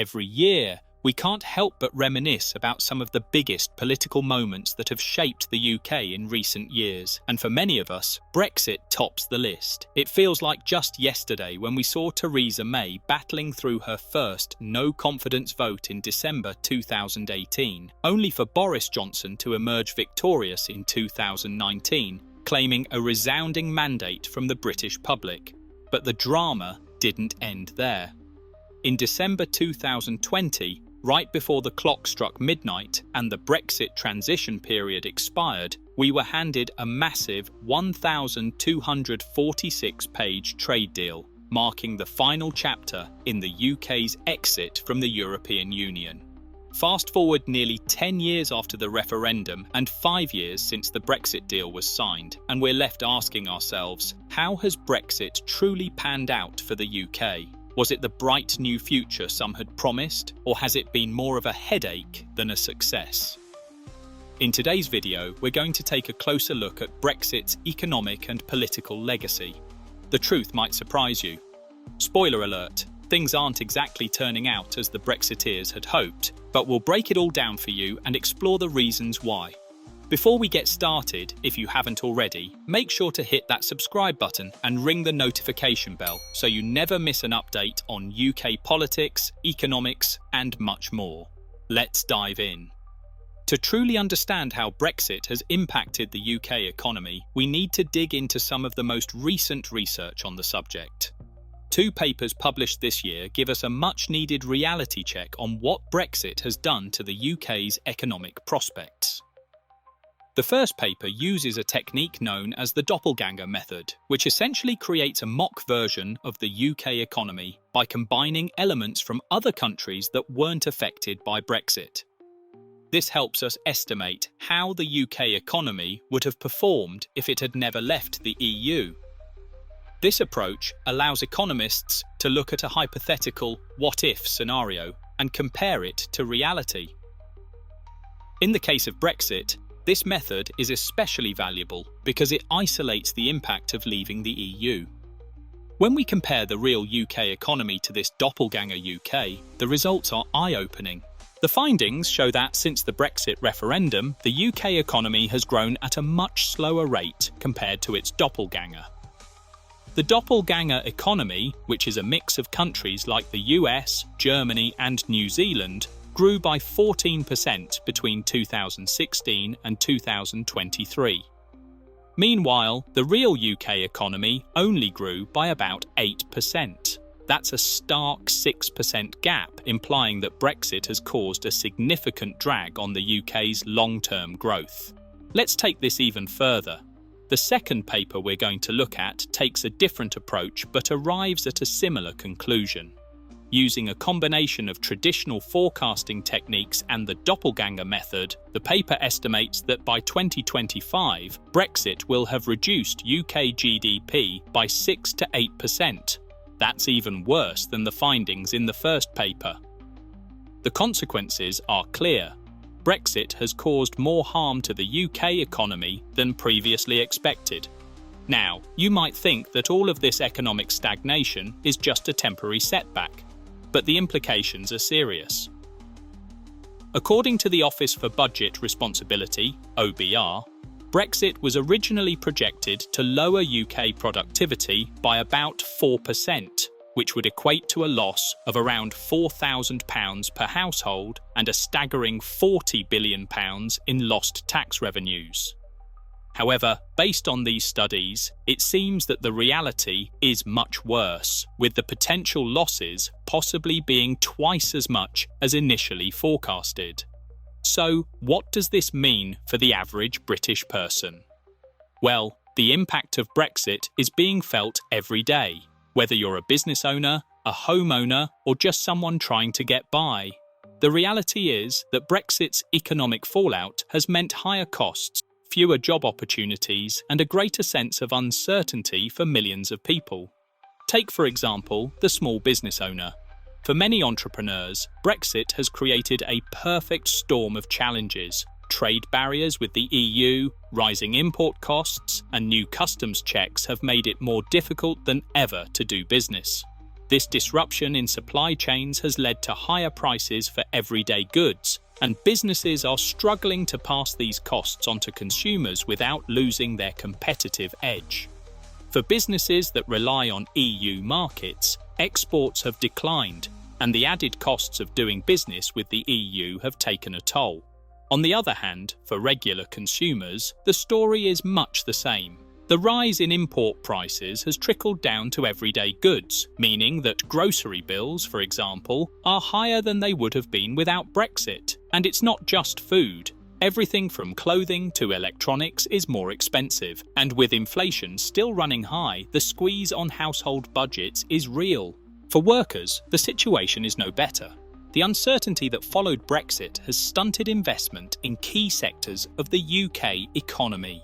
Every year, we can't help but reminisce about some of the biggest political moments that have shaped the UK in recent years, and for many of us, Brexit tops the list. It feels like just yesterday when we saw Theresa May battling through her first no-confidence vote in December 2018, only for Boris Johnson to emerge victorious in 2019, claiming a resounding mandate from the British public. But the drama didn't end there. In December 2020, right before the clock struck midnight and the Brexit transition period expired, we were handed a massive 1,246-page trade deal, marking the final chapter in the UK's exit from the European Union. Fast forward nearly 10 years after the referendum and 5 years since the Brexit deal was signed, and we're left asking ourselves, how has Brexit truly panned out for the UK? Was it the bright new future some had promised, or has it been more of a headache than a success? In today's video, we're going to take a closer look at Brexit's economic and political legacy. The truth might surprise you. Spoiler alert, things aren't exactly turning out as the Brexiteers had hoped, but we'll break it all down for you and explore the reasons why. Before we get started, if you haven't already, make sure to hit that subscribe button and ring the notification bell so you never miss an update on UK politics, economics, and much more. Let's dive in. To truly understand how Brexit has impacted the UK economy, we need to dig into some of the most recent research on the subject. 2 papers published this year give us a much-needed reality check on what Brexit has done to the UK's economic prospects. The first paper uses a technique known as the doppelganger method, which essentially creates a mock version of the UK economy by combining elements from other countries that weren't affected by Brexit. This helps us estimate how the UK economy would have performed if it had never left the EU. This approach allows economists to look at a hypothetical what-if scenario and compare it to reality. In the case of Brexit, this method is especially valuable because it isolates the impact of leaving the EU. When we compare the real UK economy to this doppelganger UK, the results are eye-opening. The findings show that since the Brexit referendum, the UK economy has grown at a much slower rate compared to its doppelganger. The doppelganger economy, which is a mix of countries like the US, Germany, and New Zealand, grew by 14% between 2016 and 2023. Meanwhile, the real UK economy only grew by about 8%. That's a stark 6% gap, implying that Brexit has caused a significant drag on the UK's long-term growth. Let's take this even further. The second paper we're going to look at takes a different approach but arrives at a similar conclusion. Using a combination of traditional forecasting techniques and the doppelganger method, the paper estimates that by 2025, Brexit will have reduced UK GDP by 6 to 8%. That's even worse than the findings in the first paper. The consequences are clear. Brexit has caused more harm to the UK economy than previously expected. Now, you might think that all of this economic stagnation is just a temporary setback, but the implications are serious. According to the Office for Budget Responsibility, OBR, Brexit was originally projected to lower UK productivity by about 4%, which would equate to a loss of around £4,000 per household and a staggering £40 billion in lost tax revenues. However, based on these studies, it seems that the reality is much worse, with the potential losses possibly being twice as much as initially forecasted. So, what does this mean for the average British person? Well, the impact of Brexit is being felt every day, whether you're a business owner, a homeowner, or just someone trying to get by. The reality is that Brexit's economic fallout has meant higher costs, fewer job opportunities, and a greater sense of uncertainty for millions of people. Take, for example, the small business owner. For many entrepreneurs, Brexit has created a perfect storm of challenges. Trade barriers with the EU, rising import costs, and new customs checks have made it more difficult than ever to do business. This disruption in supply chains has led to higher prices for everyday goods, and businesses are struggling to pass these costs onto consumers without losing their competitive edge. For businesses that rely on EU markets, exports have declined, and the added costs of doing business with the EU have taken a toll. On the other hand, for regular consumers, the story is much the same. The rise in import prices has trickled down to everyday goods, meaning that grocery bills, for example, are higher than they would have been without Brexit. And it's not just food. Everything from clothing to electronics is more expensive, and with inflation still running high, the squeeze on household budgets is real. For workers, the situation is no better. The uncertainty that followed Brexit has stunted investment in key sectors of the UK economy.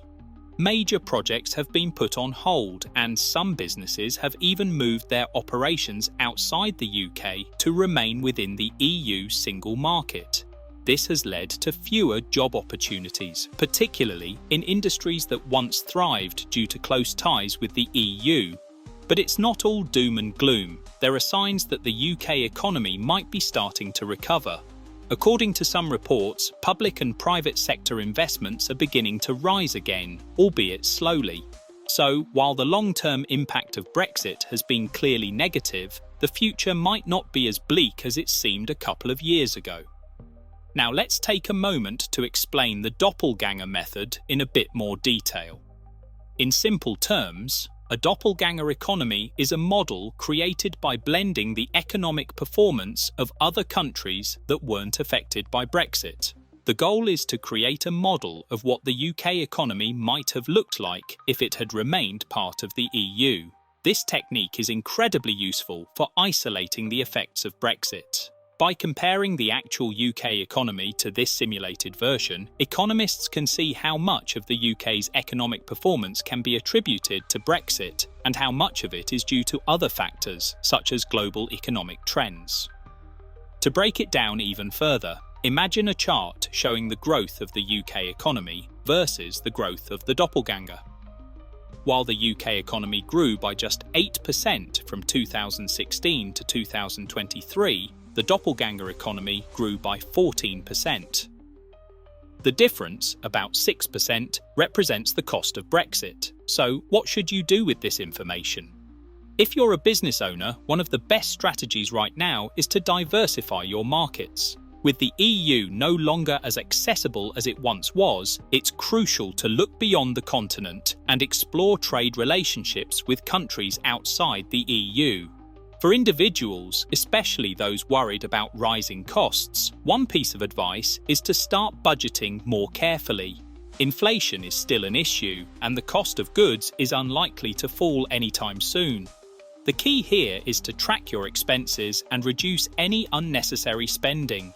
Major projects have been put on hold, and some businesses have even moved their operations outside the UK to remain within the EU single market. This has led to fewer job opportunities, particularly in industries that once thrived due to close ties with the EU. But it's not all doom and gloom. There are signs that the UK economy might be starting to recover. According to some reports, public and private sector investments are beginning to rise again, albeit slowly. So, while the long-term impact of Brexit has been clearly negative, the future might not be as bleak as it seemed a couple of years ago. Now let's take a moment to explain the doppelganger method in a bit more detail. In simple terms, a doppelganger economy is a model created by blending the economic performance of other countries that weren't affected by Brexit. The goal is to create a model of what the UK economy might have looked like if it had remained part of the EU. This technique is incredibly useful for isolating the effects of Brexit. By comparing the actual UK economy to this simulated version, economists can see how much of the UK's economic performance can be attributed to Brexit and how much of it is due to other factors, such as global economic trends. To break it down even further, imagine a chart showing the growth of the UK economy versus the growth of the doppelganger. While the UK economy grew by just 8% from 2016 to 2023, the doppelganger economy grew by 14%. The difference, about 6%, represents the cost of Brexit. So, what should you do with this information? If you're a business owner, one of the best strategies right now is to diversify your markets. With the EU no longer as accessible as it once was, it's crucial to look beyond the continent and explore trade relationships with countries outside the EU. For individuals, especially those worried about rising costs, one piece of advice is to start budgeting more carefully. Inflation is still an issue, and the cost of goods is unlikely to fall anytime soon. The key here is to track your expenses and reduce any unnecessary spending.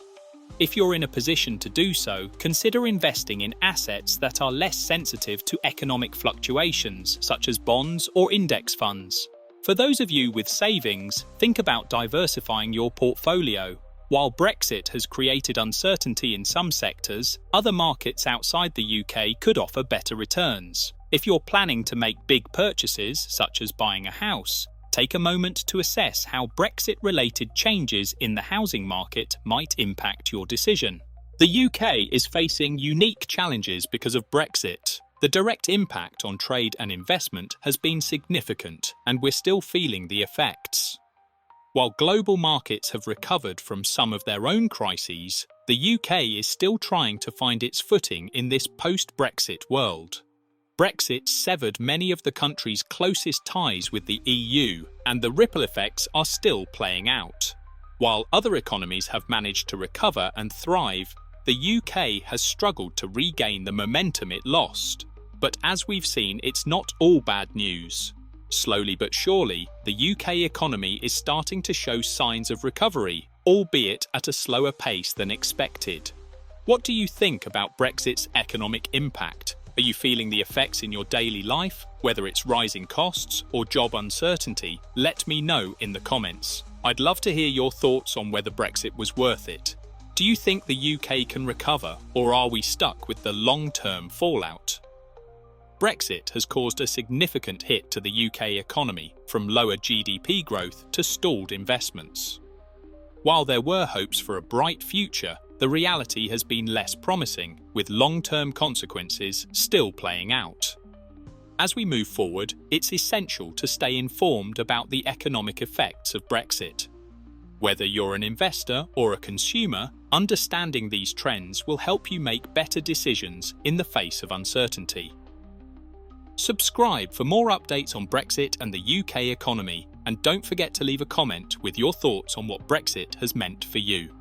If you're in a position to do so, consider investing in assets that are less sensitive to economic fluctuations, such as bonds or index funds. For those of you with savings, think about diversifying your portfolio. While Brexit has created uncertainty in some sectors, other markets outside the UK could offer better returns. If you're planning to make big purchases, such as buying a house, take a moment to assess how Brexit-related changes in the housing market might impact your decision. The UK is facing unique challenges because of Brexit. The direct impact on trade and investment has been significant, and we're still feeling the effects. While global markets have recovered from some of their own crises, the UK is still trying to find its footing in this post-Brexit world. Brexit severed many of the country's closest ties with the EU, and the ripple effects are still playing out. While other economies have managed to recover and thrive, the UK has struggled to regain the momentum it lost. But as we've seen, it's not all bad news. Slowly but surely, the UK economy is starting to show signs of recovery, albeit at a slower pace than expected. What do you think about Brexit's economic impact? Are you feeling the effects in your daily life? Whether it's rising costs or job uncertainty, let me know in the comments. I'd love to hear your thoughts on whether Brexit was worth it. Do you think the UK can recover, or are we stuck with the long-term fallout? Brexit has caused a significant hit to the UK economy, from lower GDP growth to stalled investments. While there were hopes for a bright future, the reality has been less promising, with long-term consequences still playing out. As we move forward, it's essential to stay informed about the economic effects of Brexit. Whether you're an investor or a consumer, understanding these trends will help you make better decisions in the face of uncertainty. Subscribe for more updates on Brexit and the UK economy, and don't forget to leave a comment with your thoughts on what Brexit has meant for you.